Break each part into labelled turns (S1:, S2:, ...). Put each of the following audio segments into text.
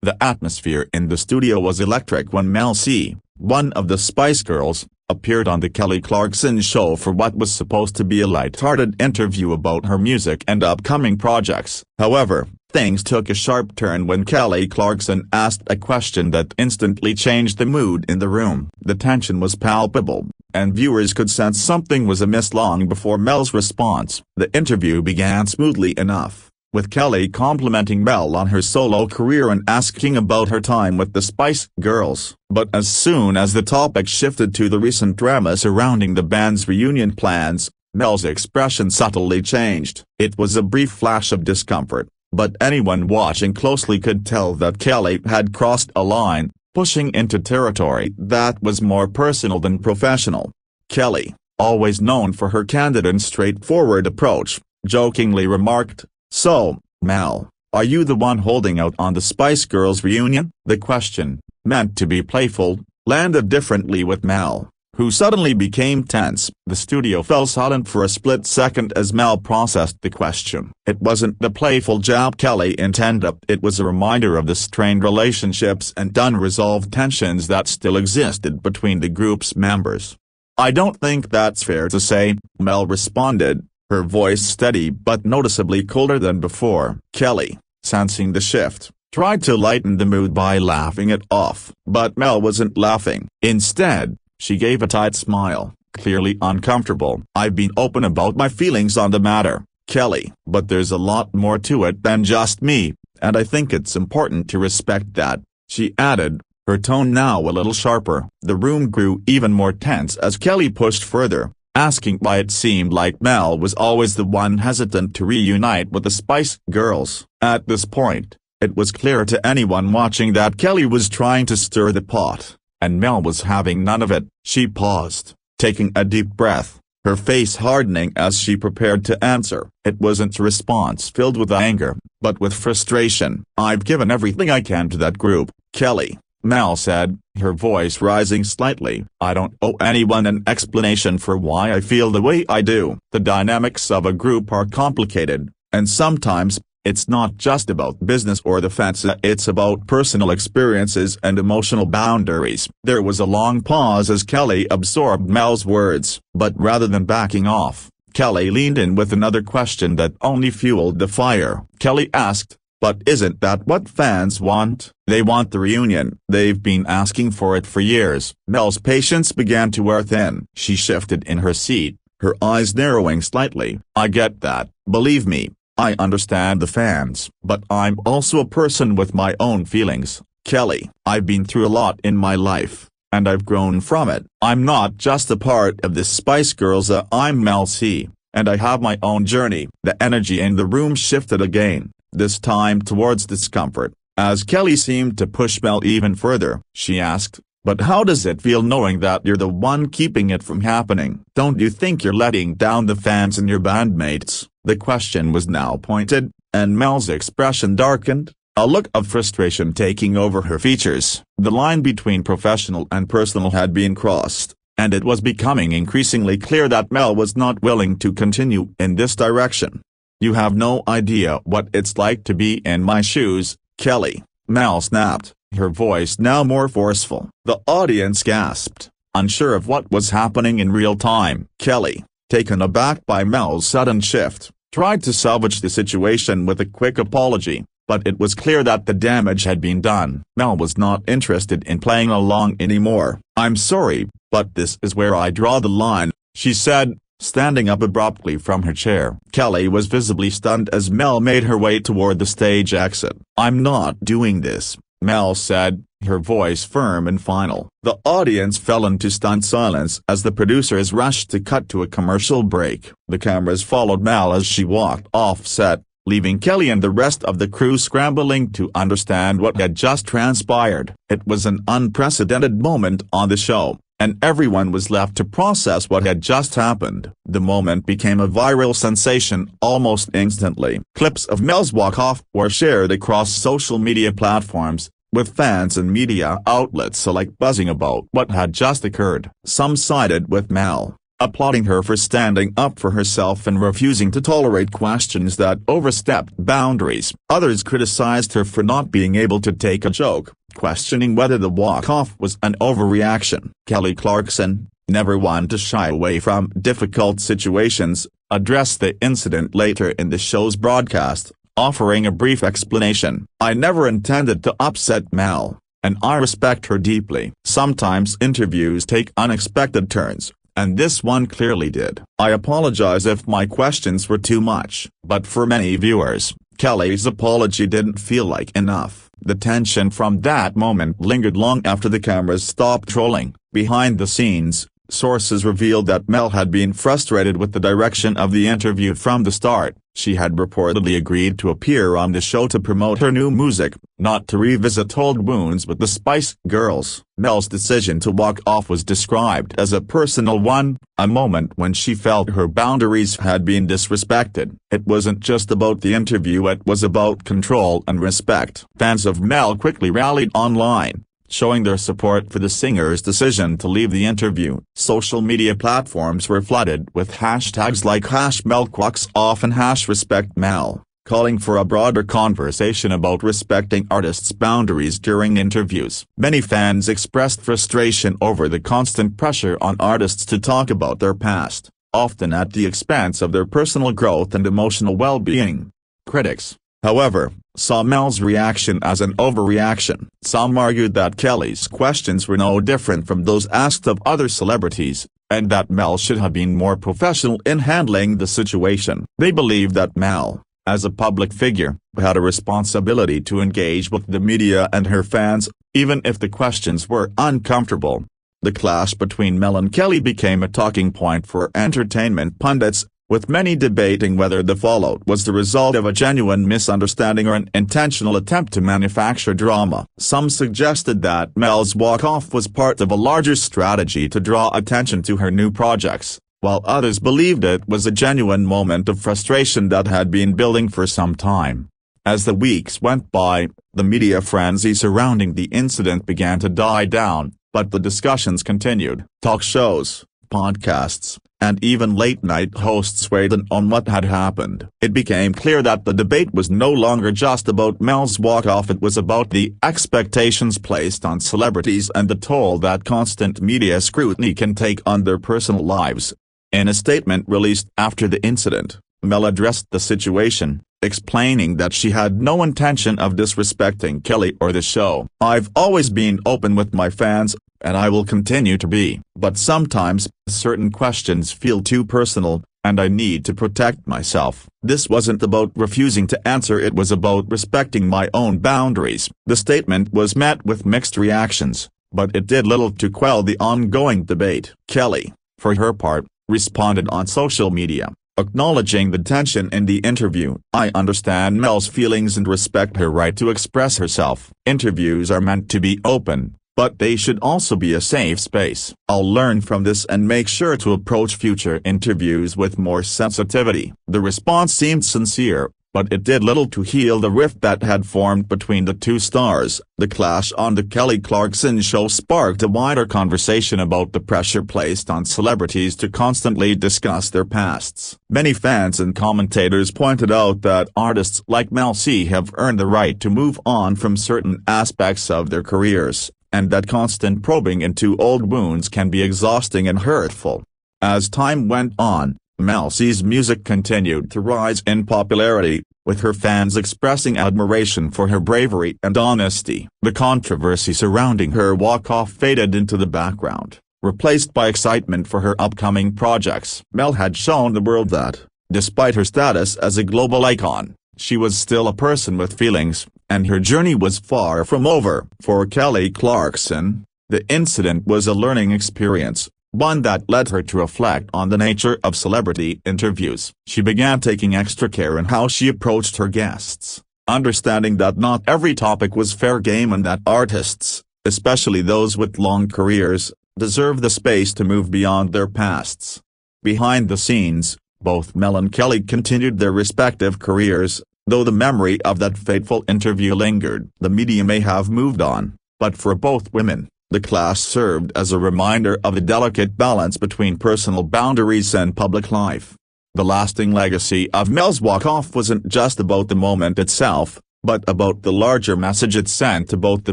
S1: The atmosphere in the studio was electric when Mel C, one of the Spice Girls, appeared on the Kelly Clarkson Show for what was supposed to be a light-hearted interview about her music and upcoming projects. However, things took a sharp turn when Kelly Clarkson asked a question that instantly changed the mood in the room. The tension was palpable, and viewers could sense something was amiss long before Mel's response. The interview began smoothly enough, with Kelly complimenting Mel on her solo career and asking about her time with the Spice Girls. But as soon as the topic shifted to the recent drama surrounding the band's reunion plans, Mel's expression subtly changed. It was a brief flash of discomfort, but anyone watching closely could tell that Kelly had crossed a line, pushing into territory that was more personal than professional. Kelly, always known for her candid and straightforward approach, jokingly remarked, "So, Mel, are you the one holding out on the Spice Girls reunion?" The question, meant to be playful, landed differently with Mel, who suddenly became tense. The studio fell silent for a split second as Mel processed the question. It wasn't the playful jab Kelly intended, it was a reminder of the strained relationships and unresolved tensions that still existed between the group's members. "I don't think that's fair to say," Mel responded, her voice steady but noticeably colder than before. Kelly, sensing the shift, tried to lighten the mood by laughing it off. But Mel wasn't laughing. Instead, she gave a tight smile, clearly uncomfortable. "I've been open about my feelings on the matter, Kelly, but there's a lot more to it than just me, and I think it's important to respect that," she added, her tone now a little sharper. The room grew even more tense as Kelly pushed further, asking why it seemed like Mel was always the one hesitant to reunite with the Spice Girls. At this point, it was clear to anyone watching that Kelly was trying to stir the pot, and Mel was having none of it. She paused, taking a deep breath, her face hardening as she prepared to answer. It wasn't a response filled with anger, but with frustration. "I've given everything I can to that group, Kelly," Mel said, her voice rising slightly. "I don't owe anyone an explanation for why I feel the way I do." The dynamics of a group are complicated, and sometimes, it's not just about business or the fans, it's about personal experiences and emotional boundaries. There was a long pause as Kelly absorbed Mel's words, but rather than backing off, Kelly leaned in with another question that only fueled the fire. Kelly asked, "But isn't that what fans want? They want the reunion. They've been asking for it for years." Mel's patience began to wear thin. She shifted in her seat, her eyes narrowing slightly. "I get that, believe me. I understand the fans. But I'm also a person with my own feelings, Kelly. I've been through a lot in my life, and I've grown from it. I'm not just a part of the Spice Girls, I'm Mel C, and I have my own journey." The energy in the room shifted again, this time towards discomfort, as Kelly seemed to push Mel even further. She asked, "But how does it feel knowing that you're the one keeping it from happening? Don't you think you're letting down the fans and your bandmates?" The question was now pointed, and Mel's expression darkened, a look of frustration taking over her features. The line between professional and personal had been crossed, and it was becoming increasingly clear that Mel was not willing to continue in this direction. "You have no idea what it's like to be in my shoes, Kelly," Mel snapped, her voice now more forceful. The audience gasped, unsure of what was happening in real time. Kelly, taken aback by Mel's sudden shift, tried to salvage the situation with a quick apology, but it was clear that the damage had been done. Mel was not interested in playing along anymore. "I'm sorry, but this is where I draw the line," she said, standing up abruptly from her chair. Kelly was visibly stunned as Mel made her way toward the stage exit. "I'm not doing this," Mel said, her voice firm and final. The audience fell into stunned silence as the producers rushed to cut to a commercial break. The cameras followed Mel as she walked off set, leaving Kelly and the rest of the crew scrambling to understand what had just transpired. It was an unprecedented moment on the show, and everyone was left to process what had just happened. The moment became a viral sensation almost instantly. Clips of Mel's walk-off were shared across social media platforms, with fans and media outlets alike buzzing about what had just occurred. Some sided with Mel, applauding her for standing up for herself and refusing to tolerate questions that overstepped boundaries. Others criticized her for not being able to take a joke, questioning whether the walk-off was an overreaction. Kelly Clarkson, never one to shy away from difficult situations, addressed the incident later in the show's broadcast, offering a brief explanation. "I never intended to upset Mel, and I respect her deeply. Sometimes interviews take unexpected turns, and this one clearly did. I apologize if my questions were too much." But for many viewers, Kelly's apology didn't feel like enough. The tension from that moment lingered long after the cameras stopped rolling. Behind the scenes, sources revealed that Mel had been frustrated with the direction of the interview from the start. She had reportedly agreed to appear on the show to promote her new music, not to revisit old wounds with the Spice Girls. Mel's decision to walk off was described as a personal one, a moment when she felt her boundaries had been disrespected. It wasn't just about the interview, it was about control and respect. Fans of Mel quickly rallied online, showing their support for the singer's decision to leave the interview. Social media platforms were flooded with hashtags like #MelWalksOff and #RespectMel, calling for a broader conversation about respecting artists' boundaries during interviews. Many fans expressed frustration over the constant pressure on artists to talk about their past, often at the expense of their personal growth and emotional well-being. Critics, however, saw Mel's reaction as an overreaction. Some argued that Kelly's questions were no different from those asked of other celebrities, and that Mel should have been more professional in handling the situation. They believed that Mel, as a public figure, had a responsibility to engage with the media and her fans, even if the questions were uncomfortable. The clash between Mel and Kelly became a talking point for entertainment pundits, with many debating whether the fallout was the result of a genuine misunderstanding or an intentional attempt to manufacture drama. Some suggested that Mel's walk-off was part of a larger strategy to draw attention to her new projects, while others believed it was a genuine moment of frustration that had been building for some time. As the weeks went by, the media frenzy surrounding the incident began to die down, but the discussions continued. Talk shows, podcasts, and even late-night hosts weighed in on what had happened. It became clear that the debate was no longer just about Mel's walk-off, it was about the expectations placed on celebrities and the toll that constant media scrutiny can take on their personal lives. In a statement released after the incident, Mel addressed the situation, explaining that she had no intention of disrespecting Kelly or the show. "I've always been open with my fans, and I will continue to be. But sometimes, certain questions feel too personal, and I need to protect myself. This wasn't about refusing to answer, it was about respecting my own boundaries." The statement was met with mixed reactions, but it did little to quell the ongoing debate. Kelly, for her part, responded on social media, acknowledging the tension in the interview. "I understand Mel's feelings and respect her right to express herself. Interviews are meant to be open, but they should also be a safe space. I'll learn from this and make sure to approach future interviews with more sensitivity." The response seemed sincere, but it did little to heal the rift that had formed between the two stars. The clash on the Kelly Clarkson Show sparked a wider conversation about the pressure placed on celebrities to constantly discuss their pasts. Many fans and commentators pointed out that artists like Mel C have earned the right to move on from certain aspects of their careers, and that constant probing into old wounds can be exhausting and hurtful. As time went on, Mel C's music continued to rise in popularity, with her fans expressing admiration for her bravery and honesty. The controversy surrounding her walk-off faded into the background, replaced by excitement for her upcoming projects. Mel had shown the world that, despite her status as a global icon, she was still a person with feelings, and her journey was far from over. For Kelly Clarkson, the incident was a learning experience, one that led her to reflect on the nature of celebrity interviews. She began taking extra care in how she approached her guests, understanding that not every topic was fair game and that artists, especially those with long careers, deserve the space to move beyond their pasts. Behind the scenes, both Mel and Kelly continued their respective careers, though the memory of that fateful interview lingered. The media may have moved on, but for both women, The clash served as a reminder of the delicate balance between personal boundaries and public life. The lasting legacy of Mel's walk-off wasn't just about the moment itself, but about the larger message it sent to both the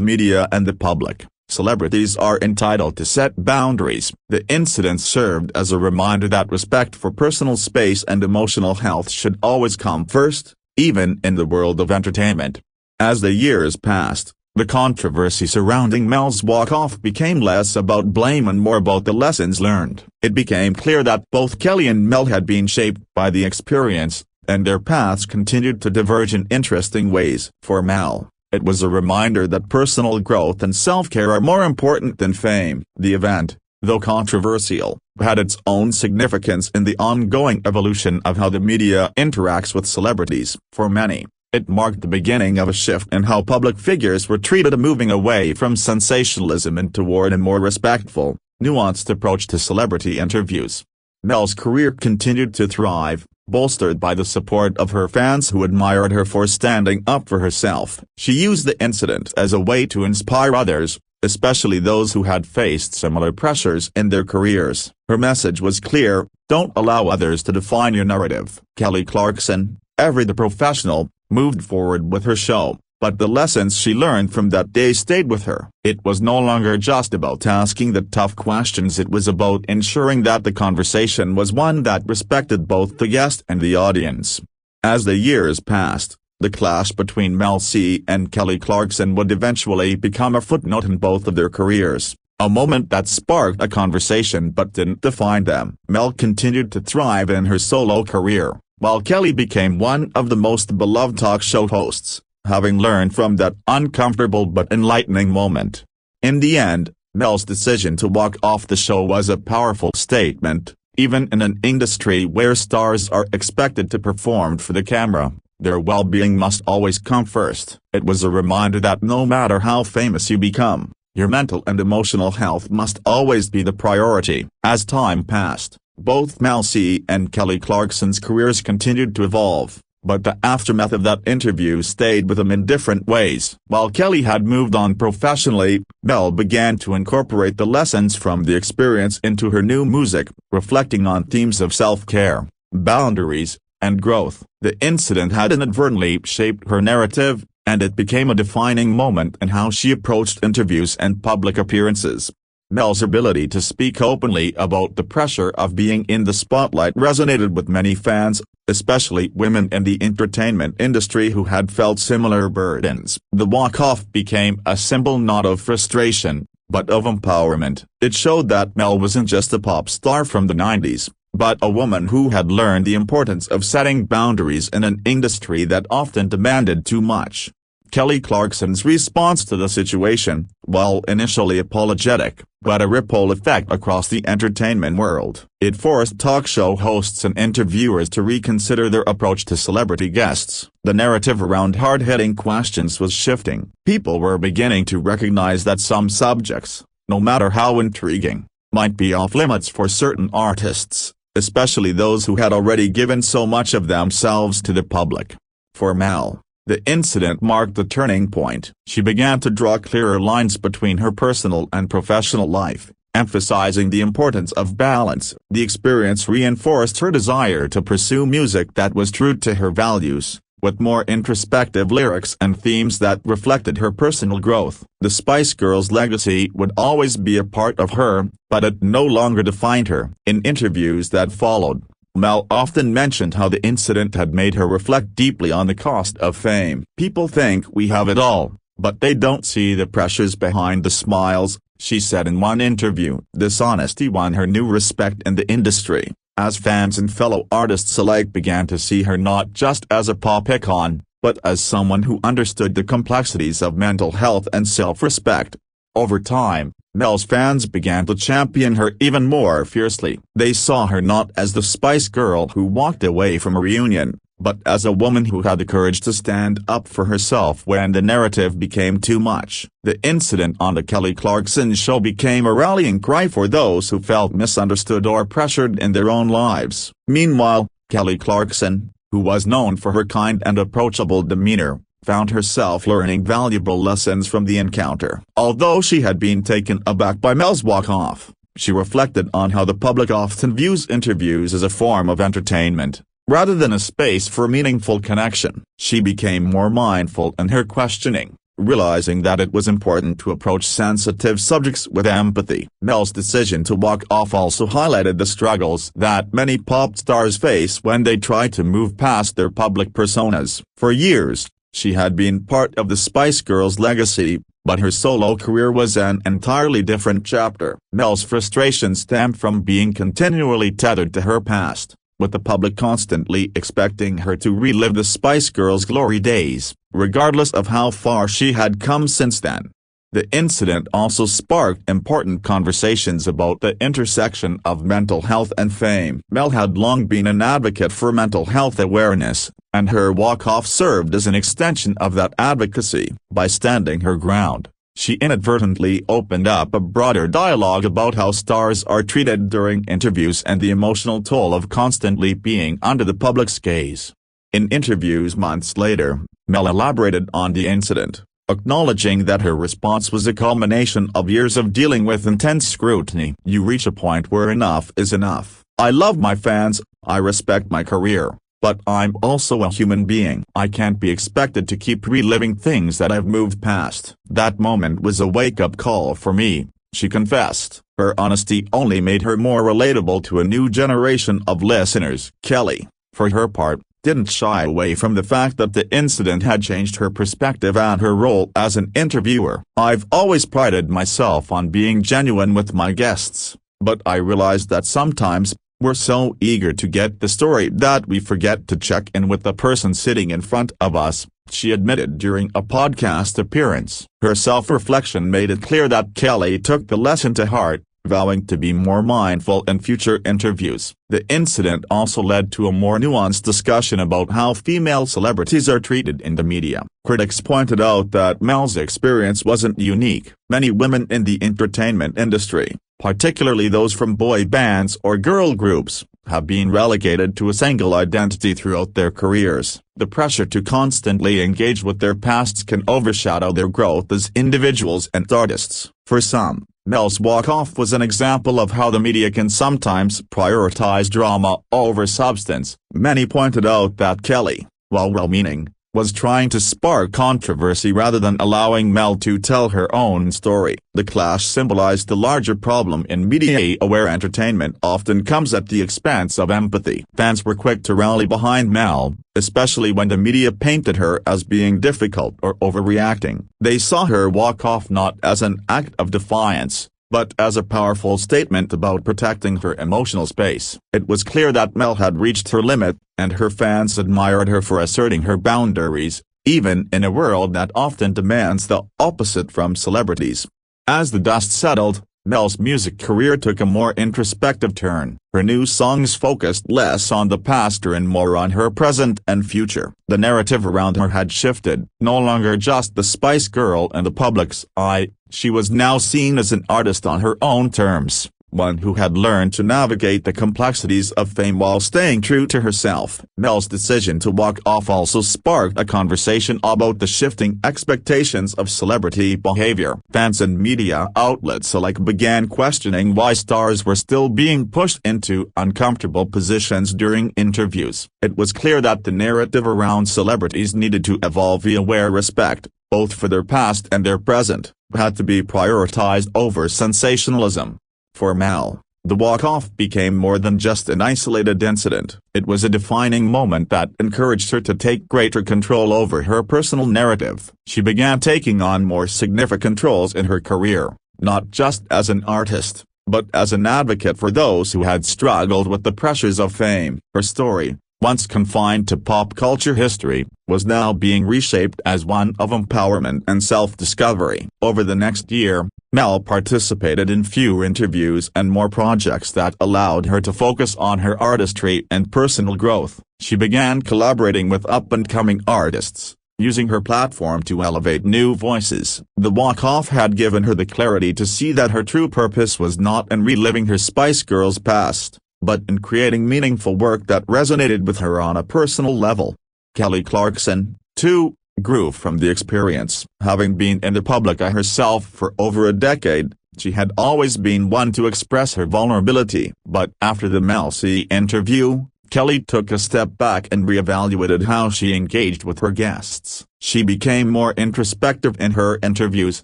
S1: media and the public. Celebrities are entitled to set boundaries. The incident served as a reminder that respect for personal space and emotional health should always come first, even in the world of entertainment. As the years passed, the controversy surrounding Mel's walk-off became less about blame and more about the lessons learned. It became clear that both Kelly and Mel had been shaped by the experience, and their paths continued to diverge in interesting ways. For Mel, it was a reminder that personal growth and self-care are more important than fame. The event, though controversial, had its own significance in the ongoing evolution of how the media interacts with celebrities. For many, it marked the beginning of a shift in how public figures were treated, moving away from sensationalism and toward a more respectful, nuanced approach to celebrity interviews. Mel's career continued to thrive, bolstered by the support of her fans who admired her for standing up for herself. She used the incident as a way to inspire others, especially those who had faced similar pressures in their careers. Her message was clear: don't allow others to define your narrative. Kelly Clarkson, everyday professional, moved forward with her show, but the lessons she learned from that day stayed with her. It was no longer just about asking the tough questions, it was about ensuring that the conversation was one that respected both the guest and the audience. As the years passed, the clash between Mel C and Kelly Clarkson would eventually become a footnote in both of their careers, a moment that sparked a conversation but didn't define them. Mel continued to thrive in her solo career, while Kelly became one of the most beloved talk show hosts, having learned from that uncomfortable but enlightening moment. In the end, Mel's decision to walk off the show was a powerful statement. Even in an industry where stars are expected to perform for the camera, their well-being must always come first. It was a reminder that no matter how famous you become, your mental and emotional health must always be the priority. As time passed, both Mel C and Kelly Clarkson's careers continued to evolve, but the aftermath of that interview stayed with them in different ways. While Kelly had moved on professionally, Mel began to incorporate the lessons from the experience into her new music, reflecting on themes of self-care, boundaries, and growth. The incident had inadvertently shaped her narrative, and it became a defining moment in how she approached interviews and public appearances. Mel's ability to speak openly about the pressure of being in the spotlight resonated with many fans, especially women in the entertainment industry who had felt similar burdens. The walk-off became a symbol not of frustration, but of empowerment. It showed that Mel wasn't just a pop star from the 90s, but a woman who had learned the importance of setting boundaries in an industry that often demanded too much. Kelly Clarkson's response to the situation, while initially apologetic, had a ripple effect across the entertainment world. It forced talk show hosts and interviewers to reconsider their approach to celebrity guests. The narrative around hard-hitting questions was shifting. People were beginning to recognize that some subjects, no matter how intriguing, might be off-limits for certain artists, especially those who had already given so much of themselves to the public. For Mel, the incident marked a turning point. She began to draw clearer lines between her personal and professional life, emphasizing the importance of balance. The experience reinforced her desire to pursue music that was true to her values, with more introspective lyrics and themes that reflected her personal growth. The Spice Girls' legacy would always be a part of her, but it no longer defined her. In interviews that followed, Mel often mentioned how the incident had made her reflect deeply on the cost of fame. People think we have it all, but they don't see the pressures behind the smiles, she said in one interview. This honesty won her new respect in the industry, as fans and fellow artists alike began to see her not just as a pop icon, but as someone who understood the complexities of mental health and self-respect. Over time, Mel's fans began to champion her even more fiercely. They saw her not as the Spice Girl who walked away from a reunion, but as a woman who had the courage to stand up for herself when the narrative became too much. The incident on the Kelly Clarkson Show became a rallying cry for those who felt misunderstood or pressured in their own lives. Meanwhile, Kelly Clarkson, who was known for her kind and approachable demeanor, found herself learning valuable lessons from the encounter. Although she had been taken aback by Mel's walk-off, she reflected on how the public often views interviews as a form of entertainment, rather than a space for meaningful connection. She became more mindful in her questioning, realizing that it was important to approach sensitive subjects with empathy. Mel's decision to walk off also highlighted the struggles that many pop stars face when they try to move past their public personas. For years, she had been part of the Spice Girls legacy, but her solo career was an entirely different chapter. Mel's frustration stemmed from being continually tethered to her past, with the public constantly expecting her to relive the Spice Girls' glory days, regardless of how far she had come since then. The incident also sparked important conversations about the intersection of mental health and fame. Mel had long been an advocate for mental health awareness, and her walk-off served as an extension of that advocacy. By standing her ground, she inadvertently opened up a broader dialogue about how stars are treated during interviews and the emotional toll of constantly being under the public's gaze. In interviews months later, Mel elaborated on the incident, acknowledging that her response was a culmination of years of dealing with intense scrutiny. "You reach a point where enough is enough. I love my fans, I respect my career, but I'm also a human being. I can't be expected to keep reliving things that I've moved past." "That moment was a wake-up call for me," she confessed. Her honesty only made her more relatable to a new generation of listeners. Kelly, for her part, didn't shy away from the fact that the incident had changed her perspective and her role as an interviewer. "I've always prided myself on being genuine with my guests, but I realized that sometimes we're so eager to get the story that we forget to check in with the person sitting in front of us," she admitted during a podcast appearance. Her self-reflection made it clear that Kelly took the lesson to heart, vowing to be more mindful in future interviews. The incident also led to a more nuanced discussion about how female celebrities are treated in the media. Critics pointed out that Mel's experience wasn't unique. Many women in the entertainment industry, particularly those from boy bands or girl groups, have been relegated to a single identity throughout their careers. The pressure to constantly engage with their pasts can overshadow their growth as individuals and artists. For some, Mel's walk-off was an example of how the media can sometimes prioritize drama over substance. Many pointed out that Kelly, while well-meaning, was trying to spark controversy rather than allowing Mel to tell her own story. The clash symbolized the larger problem in media where entertainment often comes at the expense of empathy. Fans were quick to rally behind Mel, especially when the media painted her as being difficult or overreacting. They saw her walk off not as an act of defiance, but as a powerful statement about protecting her emotional space. It was clear that Mel had reached her limit, and her fans admired her for asserting her boundaries, even in a world that often demands the opposite from celebrities. As the dust settled, Mel's music career took a more introspective turn. Her new songs focused less on the past and more on her present and future. The narrative around her had shifted. No longer just the Spice Girl in the public's eye, she was now seen as an artist on her own terms, one who had learned to navigate the complexities of fame while staying true to herself. Mel's decision to walk off also sparked a conversation about the shifting expectations of celebrity behavior. Fans and media outlets alike began questioning why stars were still being pushed into uncomfortable positions during interviews. It was clear that the narrative around celebrities needed to evolve via where respect, both for their past and their present, had to be prioritized over sensationalism. For Mel, the walk-off became more than just an isolated incident. It was a defining moment that encouraged her to take greater control over her personal narrative. She began taking on more significant roles in her career, not just as an artist, but as an advocate for those who had struggled with the pressures of fame. Her story, once confined to pop culture history, was now being reshaped as one of empowerment and self-discovery. Over the next year, Mel participated in fewer interviews and more projects that allowed her to focus on her artistry and personal growth. She began collaborating with up-and-coming artists, using her platform to elevate new voices. The walk-off had given her the clarity to see that her true purpose was not in reliving her Spice Girls past, but in creating meaningful work that resonated with her on a personal level. Kelly Clarkson, too, grew from the experience. Having been in the public eye herself for over a decade, she had always been one to express her vulnerability. But after the Mel C interview, Kelly took a step back and reevaluated how she engaged with her guests. She became more introspective in her interviews,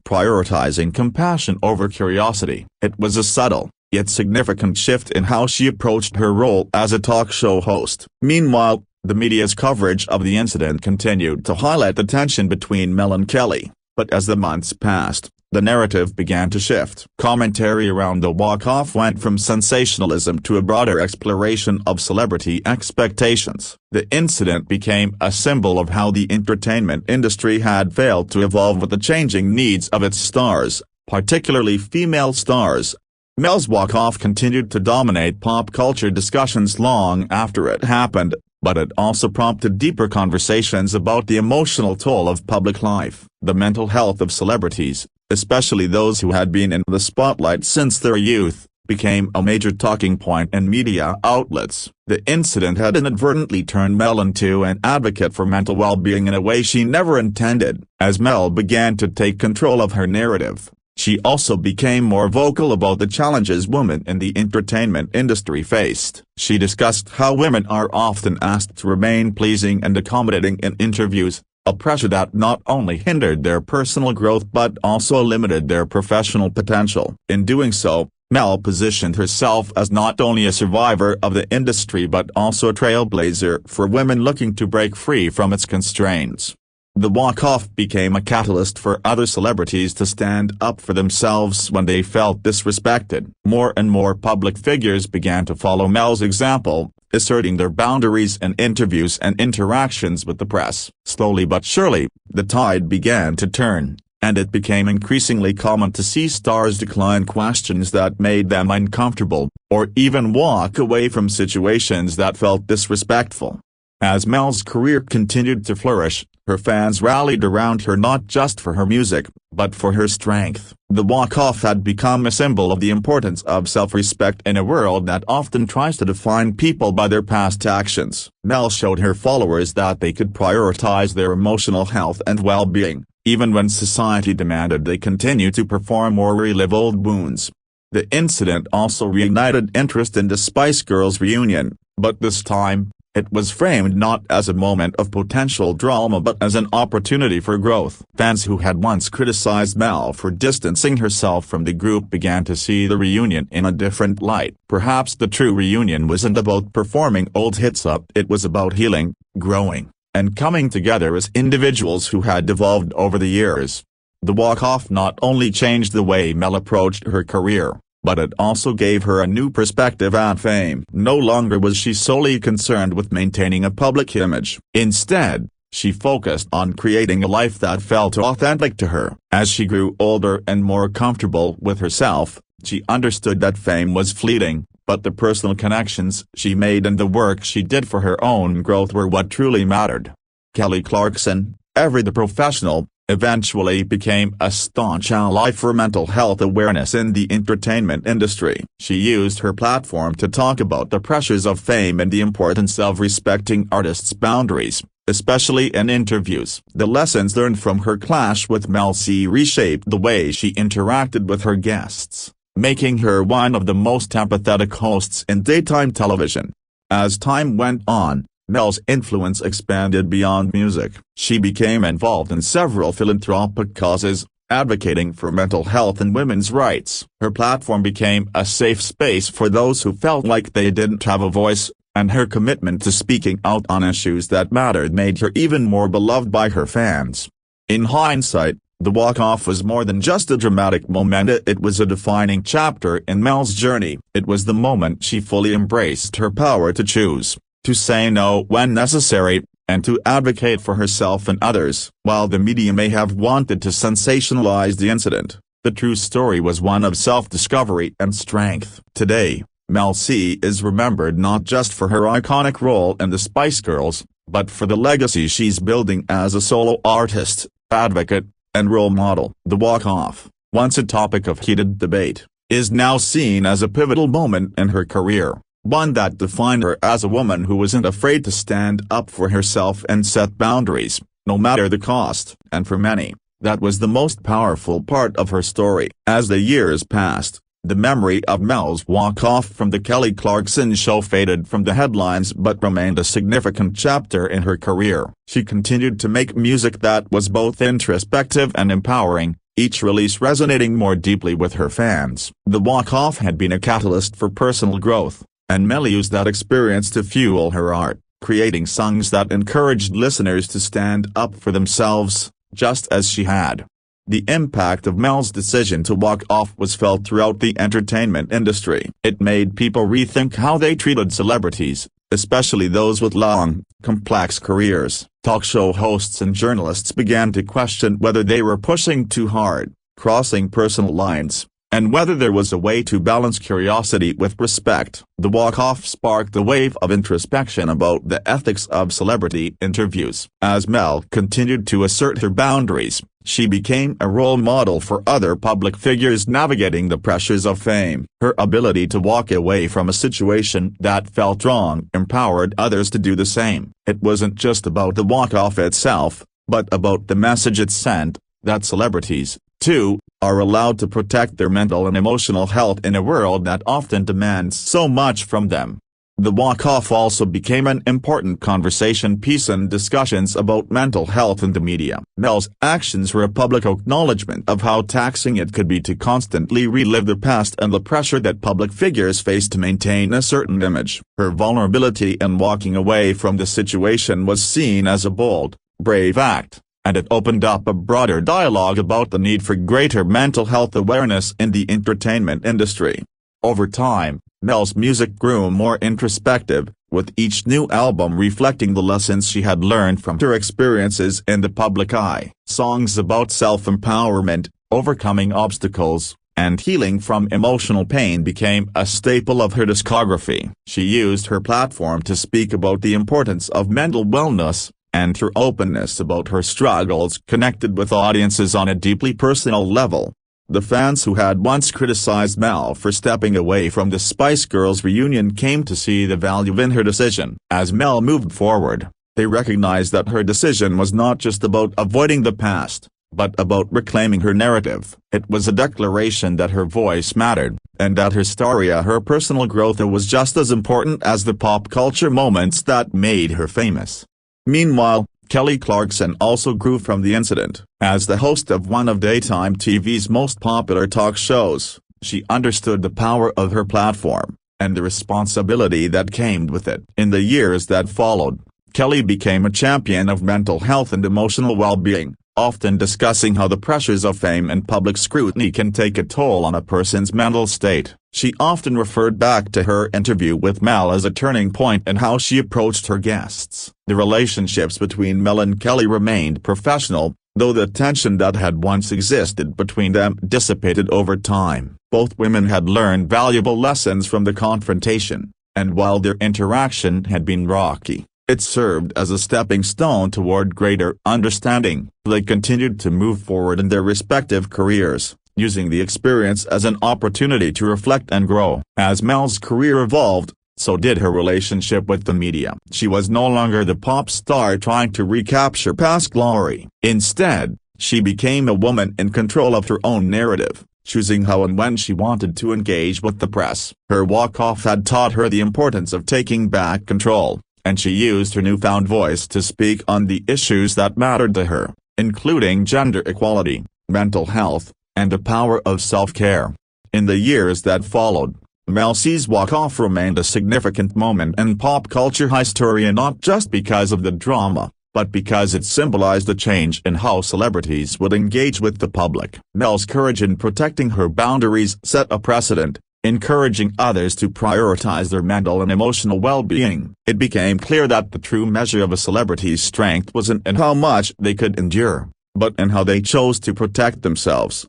S1: prioritizing compassion over curiosity. It was a subtle, yet significant shift in how she approached her role as a talk show host. Meanwhile, the media's coverage of the incident continued to highlight the tension between Mel and Kelly, but as the months passed, the narrative began to shift. Commentary around the walk-off went from sensationalism to a broader exploration of celebrity expectations. The incident became a symbol of how the entertainment industry had failed to evolve with the changing needs of its stars, particularly female stars. Mel's walk-off continued to dominate pop culture discussions long after it happened, but it also prompted deeper conversations about the emotional toll of public life. The mental health of celebrities, especially those who had been in the spotlight since their youth, became a major talking point in media outlets. The incident had inadvertently turned Mel into an advocate for mental well-being in a way she never intended. As Mel began to take control of her narrative, she also became more vocal about the challenges women in the entertainment industry faced. She discussed how women are often asked to remain pleasing and accommodating in interviews, a pressure that not only hindered their personal growth but also limited their professional potential. In doing so, Mel positioned herself as not only a survivor of the industry but also a trailblazer for women looking to break free from its constraints. The walk-off became a catalyst for other celebrities to stand up for themselves when they felt disrespected. More and more public figures began to follow Mel's example, asserting their boundaries in interviews and interactions with the press. Slowly but surely, the tide began to turn, and it became increasingly common to see stars decline questions that made them uncomfortable, or even walk away from situations that felt disrespectful. As Mel's career continued to flourish, her fans rallied around her not just for her music, but for her strength. The walk-off had become a symbol of the importance of self-respect in a world that often tries to define people by their past actions. Mel showed her followers that they could prioritize their emotional health and well-being, even when society demanded they continue to perform or relive old wounds. The incident also reignited interest in the Spice Girls reunion, but this time, it was framed not as a moment of potential drama but as an opportunity for growth. Fans who had once criticized Mel for distancing herself from the group began to see the reunion in a different light. Perhaps the true reunion wasn't about performing old hits up. It was about healing, growing, and coming together as individuals who had evolved over the years. The walk-off not only changed the way Mel approached her career, but it also gave her a new perspective on fame. No longer was she solely concerned with maintaining a public image. Instead, she focused on creating a life that felt authentic to her. As she grew older and more comfortable with herself, she understood that fame was fleeting, but the personal connections she made and the work she did for her own growth were what truly mattered. Kelly Clarkson, the professional, eventually became a staunch ally for mental health awareness in the entertainment industry. She used her platform to talk about the pressures of fame and the importance of respecting artists' boundaries, especially in interviews. The lessons learned from her clash with Mel C reshaped the way she interacted with her guests, making her one of the most empathetic hosts in daytime television. As time went on, Mel's influence expanded beyond music. She became involved in several philanthropic causes, advocating for mental health and women's rights. Her platform became a safe space for those who felt like they didn't have a voice, and her commitment to speaking out on issues that mattered made her even more beloved by her fans. In hindsight, the walk-off was more than just a dramatic moment. It was a defining chapter in Mel's journey. It was the moment she fully embraced her power to choose, to say no when necessary, and to advocate for herself and others. While the media may have wanted to sensationalize the incident, the true story was one of self-discovery and strength. Today, Mel C is remembered not just for her iconic role in the Spice Girls, but for the legacy she's building as a solo artist, advocate, and role model. The walk-off, once a topic of heated debate, is now seen as a pivotal moment in her career, one that defined her as a woman who wasn't afraid to stand up for herself and set boundaries. no matter the cost. And for many, that was the most powerful part of her story. As the years passed, the memory of Mel's walk-off from the Kelly Clarkson Show faded from the headlines but remained a significant chapter in her career. She continued to make music that was both introspective and empowering, each release resonating more deeply with her fans. The walk-off had been a catalyst for personal growth, and Mel used that experience to fuel her art, creating songs that encouraged listeners to stand up for themselves, just as she had. The impact of Mel's decision to walk off was felt throughout the entertainment industry. It made people rethink how they treated celebrities, especially those with long, complex careers. Talk show hosts and journalists began to question whether they were pushing too hard, crossing personal lines, and whether there was a way to balance curiosity with respect. The walk-off sparked a wave of introspection about the ethics of celebrity interviews. As Mel continued to assert her boundaries, she became a role model for other public figures navigating the pressures of fame. Her ability to walk away from a situation that felt wrong empowered others to do the same. It wasn't just about the walk-off itself, but about the message it sent, that celebrities, too, are allowed to protect their mental and emotional health in a world that often demands so much from them. The walk-off also became an important conversation piece in discussions about mental health in the media. Mel's actions were a public acknowledgement of how taxing it could be to constantly relive the past and the pressure that public figures face to maintain a certain image. Her vulnerability in walking away from the situation was seen as a bold, brave act, and it opened up a broader dialogue about the need for greater mental health awareness in the entertainment industry. Over time, Mel's music grew more introspective, with each new album reflecting the lessons she had learned from her experiences in the public eye. Songs about self-empowerment, overcoming obstacles, and healing from emotional pain became a staple of her discography. She used her platform to speak about the importance of mental wellness, and her openness about her struggles connected with audiences on a deeply personal level. The fans who had once criticized Mel for stepping away from the Spice Girls reunion came to see the value in her decision. As Mel moved forward, they recognized that her decision was not just about avoiding the past, but about reclaiming her narrative. It was a declaration that her voice mattered, and that her story, her personal growth, was just as important as the pop culture moments that made her famous. Meanwhile, Kelly Clarkson also grew from the incident. As the host of one of daytime TV's most popular talk shows, she understood the power of her platform, and the responsibility that came with it. In the years that followed, Kelly became a champion of mental health and emotional well-being, often discussing how the pressures of fame and public scrutiny can take a toll on a person's mental state. She often referred back to her interview with Mel as a turning point in how she approached her guests. The relationships between Mel and Kelly remained professional, though the tension that had once existed between them dissipated over time. Both women had learned valuable lessons from the confrontation, and while their interaction had been rocky, it served as a stepping stone toward greater understanding. They continued to move forward in their respective careers, using the experience as an opportunity to reflect and grow. As Mel's career evolved, so did her relationship with the media. She was no longer the pop star trying to recapture past glory. Instead, she became a woman in control of her own narrative, choosing how and when she wanted to engage with the press. Her walk-off had taught her the importance of taking back control, and she used her newfound voice to speak on the issues that mattered to her, including gender equality, mental health, and the power of self-care. In the years that followed, Mel C's walk-off remained a significant moment in pop culture history, not just because of the drama, but because it symbolized a change in how celebrities would engage with the public. Mel's courage in protecting her boundaries set a precedent, encouraging others to prioritize their mental and emotional well-being. It became clear that the true measure of a celebrity's strength wasn't in how much they could endure, but in how they chose to protect themselves.